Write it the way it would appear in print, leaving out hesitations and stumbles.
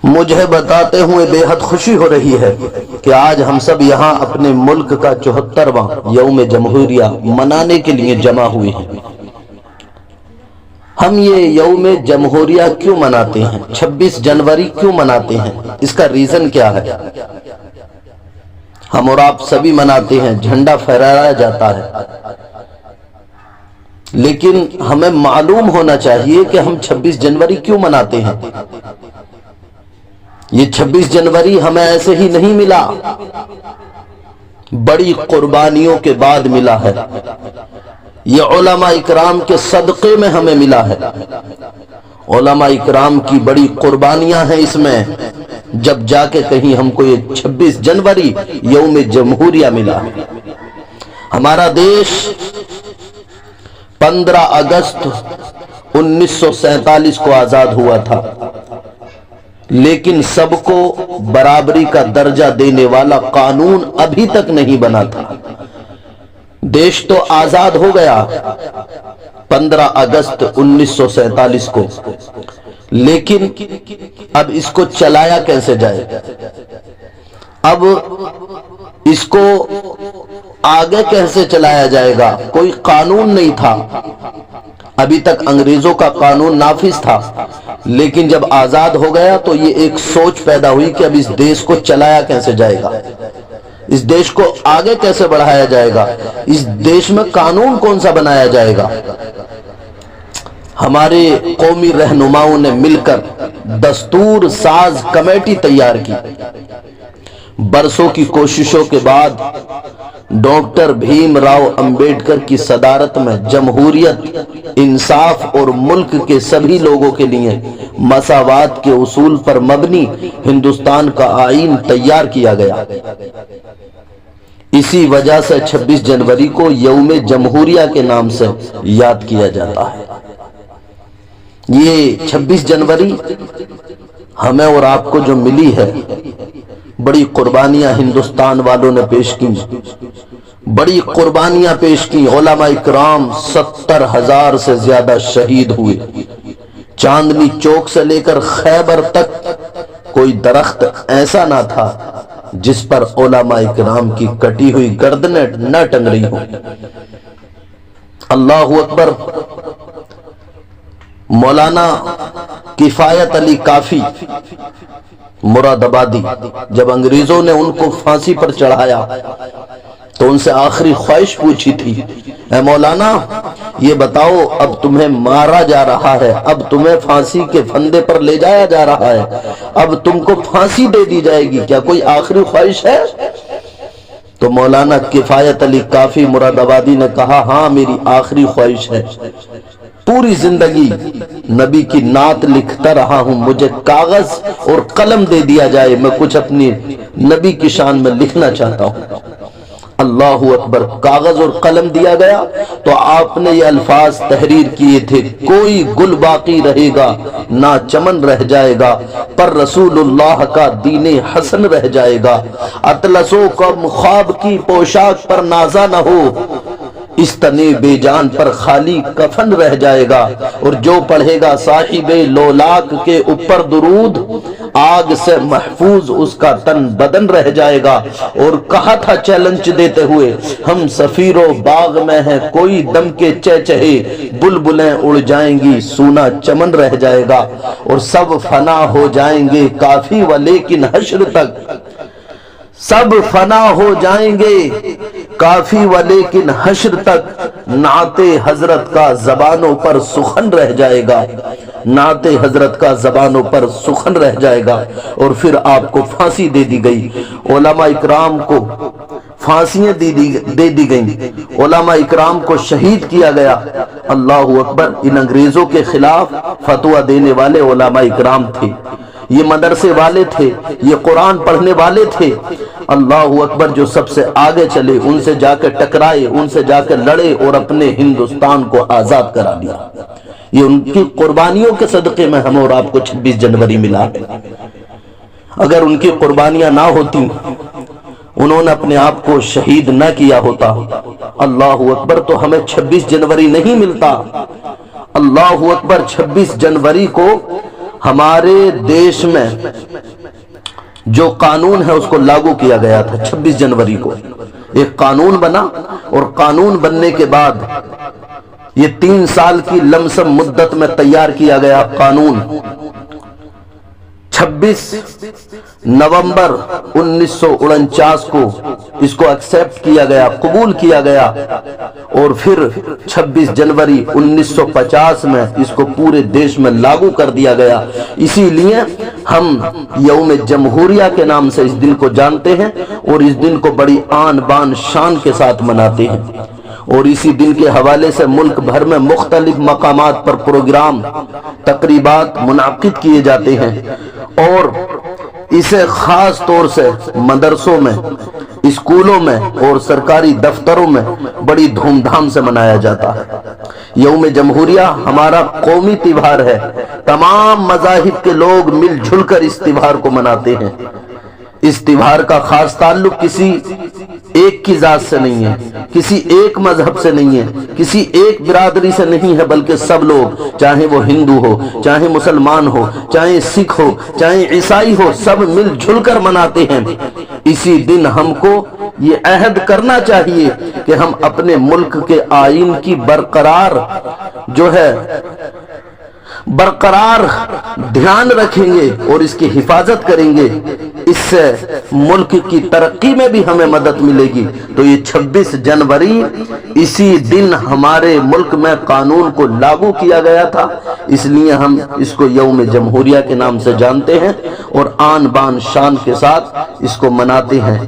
مجھے بتاتے ہوئے بے حد خوشی ہو رہی ہے کہ آج ہم سب یہاں اپنے ملک کا 74واں یوم جمہوریہ منانے کے لیے جمع ہوئے ہیں۔ ہم یہ یوم جمہوریہ کیوں مناتے ہیں؟ 26 جنوری کیوں مناتے ہیں؟ اس کا ریزن کیا ہے؟ ہم اور آپ سبھی مناتے ہیں، جھنڈا پھہرایا جاتا ہے، لیکن ہمیں معلوم ہونا چاہیے کہ ہم 26 جنوری کیوں مناتے ہیں۔ یہ 26 جنوری ہمیں ایسے ہی نہیں ملا، بڑی قربانیوں کے بعد ملا ہے۔ یہ علماء اکرام کے صدقے میں ہمیں ملا ہے۔ علماء اکرام کی بڑی قربانیاں ہیں اس میں، جب جا کے کہیں ہم کو یہ 26 جنوری یوم جمہوریہ ملا۔ ہمارا دیش 15 اگست 1947 کو آزاد ہوا تھا، لیکن سب کو برابری کا درجہ دینے والا قانون ابھی تک نہیں بنا تھا۔ دیش تو آزاد ہو گیا 15 اگست 1947 کو، لیکن اب اس کو چلایا کیسے جائے؟ اب اس کو آگے کیسے چلایا جائے گا؟ کوئی قانون نہیں تھا، ابھی تک انگریزوں کا قانون نافذ تھا، لیکن جب آزاد ہو گیا تو یہ ایک سوچ پیدا ہوئی کہ اب اس دیش کو چلایا کیسے جائے گا، اس دیش کو آگے کیسے بڑھایا جائے گا، اس دیش میں قانون کون سا بنایا جائے گا۔ ہمارے قومی رہنماؤں نے مل کر دستور ساز کمیٹی تیار کی۔ برسوں کی کوششوں کے بعد ڈاکٹر بھیم راؤ امبیڈکر کی صدارت میں جمہوریت، انصاف اور ملک کے سبھی لوگوں کے لیے مساوات کے اصول پر مبنی ہندوستان کا آئین تیار کیا گیا۔ اسی وجہ سے 26 جنوری کو یوم جمہوریہ کے نام سے یاد کیا جاتا ہے۔ یہ 26 جنوری ہمیں اور آپ کو جو ملی ہے، بڑی قربانیاں ہندوستان والوں نے پیش کی، بڑی قربانیاں پیش کی۔ علماء اکرام 70,000 سے زیادہ شہید ہوئے۔ چاندنی چوک سے لے کر خیبر تک کوئی درخت ایسا نہ تھا جس پر علماء اکرام کی کٹی ہوئی گردنیں نہ ٹنگ رہی ہوں۔ اللہ اکبر۔ مولانا کفایت علی کافی مراد آبادی، جب انگریزوں نے ان کو پھانسی پر چڑھایا تو ان سے آخری خواہش پوچھی تھی، اے مولانا یہ بتاؤ، اب تمہیں مارا جا رہا ہے، اب تمہیں پھانسی کے پھندے پر لے جایا جا رہا ہے، اب تم کو پھانسی دے دی جائے گی، کیا کوئی آخری خواہش ہے؟ تو مولانا کفایت علی کافی مراد آبادی نے کہا، ہاں میری آخری خواہش ہے، پوری زندگی نبی کی نعت لکھتا رہا ہوں، مجھے کاغذ اور قلم دے دیا جائے، میں کچھ اپنی نبی کی شان میں لکھنا چاہتا ہوں۔ اللہ اکبر۔ کاغذ اور قلم دیا گیا تو آپ نے یہ الفاظ تحریر کیے تھے، کوئی گل باقی رہے گا نہ چمن رہ جائے گا، پر رسول اللہ کا دین حسن رہ جائے گا، اطلسوں کا خواب کی پوشاک پر نازا نہ ہو، اس تنے بے جان پر خالی کفن رہ جائے گا، اور جو پڑھے گا صاحب لولاک کے اوپر درود، آگ سے محفوظ اس کا تن بدن رہ جائے گا۔ اور کہا تھا چیلنج دیتے ہوئے، ہم سفیر و باغ میں ہیں کوئی دم کے چہچہے، بلبلیں اڑ جائیں گی سونا چمن رہ جائے گا، اور سب فنا ہو جائیں گے کافی و لیکن حشر تک، سب فنا ہو جائیں گے کافی و لیکن حشر تک، نعت حضرت کا زبانوں پر سخن رہ جائے گا، نعت حضرت کا زبانوں پر سخن رہ جائے گا۔ اور پھر آپ کو پھانسی دے دی گئی، علماء اکرام کو پھانسیاں دے دی گئیں، علماء اکرام کو شہید کیا گیا۔ اللہ اکبر۔ ان انگریزوں کے خلاف فتویٰ دینے والے علماء اکرام تھے، یہ مدرسے والے تھے، یہ قرآن پڑھنے والے تھے۔ اللہ اکبر۔ جو سب سے آگے چلے، ان سے جا کے ٹکرائے، ان سے جا کے لڑے اور اپنے ہندوستان کو آزاد کرا دیا۔ یہ ان کی قربانیوں کے صدقے میں ہم اور آپ کو 26 جنوری ملا ہے۔ اگر ان کی قربانیاں نہ ہوتی، انہوں نے اپنے آپ کو شہید نہ کیا ہوتا، اللہ اکبر، تو ہمیں 26 جنوری نہیں ملتا۔ اللہ اکبر۔ 26 جنوری کو ہمارے دیش میں جو قانون ہے اس کو لاگو کیا گیا تھا 26 جنوری کو، ایک قانون بنا، اور قانون بننے کے بعد یہ 3 سال کی لمسم مدت میں تیار کیا گیا قانون 26 نومبر 1949 کو اس کو ایکسپٹ کیا گیا، قبول کیا گیا، اور پھر 26 جنوری 1950 میں اس کو پورے دیش میں لاگو کر دیا گیا۔ اسی لیے ہم یوم جمہوریہ کے نام سے اس دن کو جانتے ہیں اور اس دن کو بڑی آن بان شان کے ساتھ مناتے ہیں، اور اسی دن کے حوالے سے ملک بھر میں مختلف مقامات پر پروگرام، تقریبات منعقد کیے جاتے ہیں، اور اسے خاص طور سے مدرسوں میں، اسکولوں میں اور سرکاری دفتروں میں بڑی دھوم دھام سے منایا جاتا ہے۔ یوم جمہوریہ ہمارا قومی تہوار ہے، تمام مذاہب کے لوگ مل جل کر اس تہوار کو مناتے ہیں۔ اس تہوار کا خاص تعلق کسی ایک کی ذات سے نہیں ہے، کسی ایک مذہب سے نہیں ہے، کسی ایک برادری سے نہیں ہے، بلکہ سب لوگ، چاہے وہ ہندو ہو، چاہے مسلمان ہو، چاہے سکھ ہو، چاہے عیسائی ہو، سب مل جل کر مناتے ہیں۔ اسی دن ہم کو یہ عہد کرنا چاہیے کہ ہم اپنے ملک کے آئین کی برقرار دھیان رکھیں گے اور اس کی حفاظت کریں گے، اس سے ملک کی ترقی میں بھی ہمیں مدد ملے گی۔ تو یہ 26 جنوری اسی دن ہمارے ملک میں قانون کو لاگو کیا گیا تھا، اس لیے ہم اس کو یوم جمہوریہ کے نام سے جانتے ہیں اور آن بان شان کے ساتھ اس کو مناتے ہیں۔